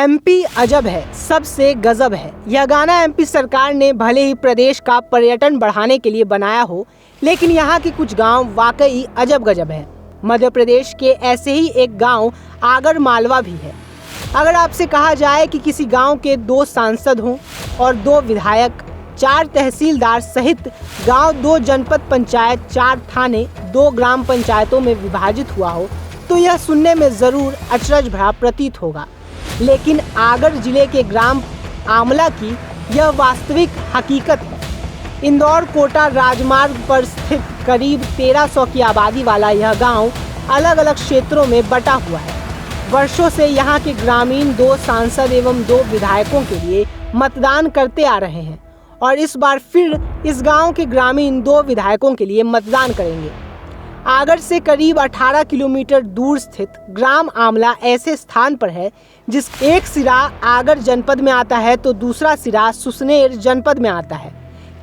MP अजब है, सबसे गजब है। यह गाना एमपी सरकार ने भले ही प्रदेश का पर्यटन बढ़ाने के लिए बनाया हो, लेकिन यहाँ के कुछ गांव वाकई अजब गजब है। मध्य प्रदेश के ऐसे ही एक गांव आगर मालवा भी है। अगर आपसे कहा जाए कि किसी गांव के 2 सांसद हों और 2 विधायक, 4 तहसीलदार सहित गांव 2 जनपद पंचायत, 4 थाने, 2 ग्राम पंचायतों में विभाजित हुआ हो, तो यह सुनने में जरूर अचरज भरा प्रतीत होगा। लेकिन आगर जिले के ग्राम आमला की यह वास्तविक हकीकत है। इंदौर कोटा राजमार्ग पर स्थित करीब 1300 की आबादी वाला यह गांव अलग अलग क्षेत्रों में बटा हुआ है। वर्षों से यहाँ के ग्रामीण 2 सांसद एवं 2 विधायकों के लिए मतदान करते आ रहे हैं और इस बार फिर इस गांव के ग्रामीण 2 विधायकों के लिए मतदान करेंगे। आगर से करीब 18 किलोमीटर दूर स्थित ग्राम आमला ऐसे स्थान पर है जिस एक सिरा आगर जनपद में आता है तो दूसरा सिरा सुसनेर जनपद में आता है,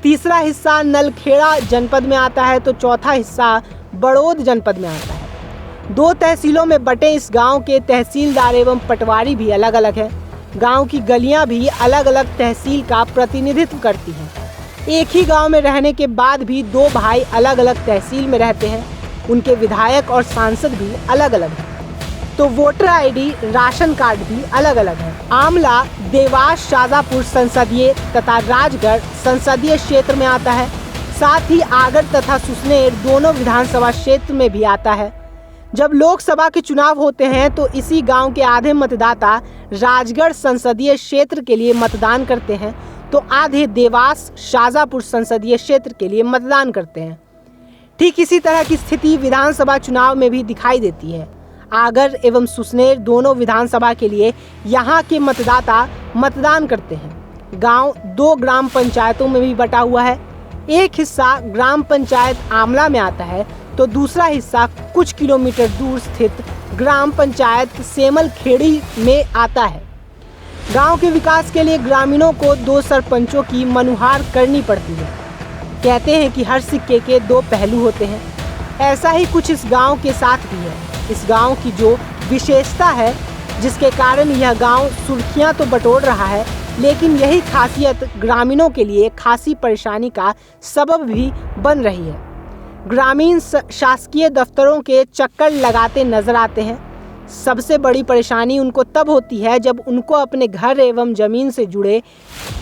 तीसरा हिस्सा नलखेड़ा जनपद में आता है तो चौथा हिस्सा बड़ौद जनपद में आता है। 2 तहसीलों में बटे इस गांव के तहसीलदार एवं पटवारी भी अलग अलग हैं। गांव की गलियां भी अलग अलग तहसील का प्रतिनिधित्व करती हैं। एक ही गांव में रहने के बाद भी 2 भाई अलग अलग तहसील में रहते हैं। उनके विधायक और सांसद भी अलग अलग हैं, तो वोटर आईडी, राशन कार्ड भी अलग अलग है। आमला देवास शाजापुर संसदीय तथा राजगढ़ संसदीय क्षेत्र में आता है। साथ ही आगर तथा सुसनेर दोनों विधानसभा क्षेत्र में भी आता है। जब लोकसभा के चुनाव होते हैं तो इसी गांव के आधे मतदाता राजगढ़ संसदीय क्षेत्र के लिए मतदान करते हैं तो आधे देवास शाजापुर संसदीय क्षेत्र के लिए मतदान करते हैं। ठीक इसी तरह की स्थिति विधानसभा चुनाव में भी दिखाई देती है। आगर एवं सुसनेर दोनों विधानसभा के लिए यहाँ के मतदाता मतदान करते हैं। गांव 2 ग्राम पंचायतों में भी बटा हुआ है। एक हिस्सा ग्राम पंचायत आमला में आता है तो दूसरा हिस्सा कुछ किलोमीटर दूर स्थित ग्राम पंचायत सेमलखेड़ी में आता है। गांव के विकास के लिए ग्रामीणों को 2 सरपंचों की मनुहार करनी पड़ती है। कहते हैं कि हर सिक्के के 2 पहलू होते हैं। ऐसा ही कुछ इस गांव के साथ भी है। इस गांव की जो विशेषता है जिसके कारण यह गांव सुर्खियां तो बटोर रहा है, लेकिन यही खासियत ग्रामीणों के लिए खासी परेशानी का सबब भी बन रही है। ग्रामीण शासकीय दफ्तरों के चक्कर लगाते नजर आते हैं। सबसे बड़ी परेशानी उनको तब होती है जब उनको अपने घर एवं जमीन से जुड़े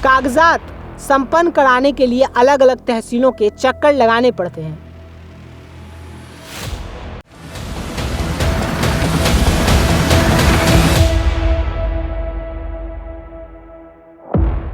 कागजात संपन्न कराने के लिए अलग अलग तहसीलों के चक्कर लगाने पड़ते हैं।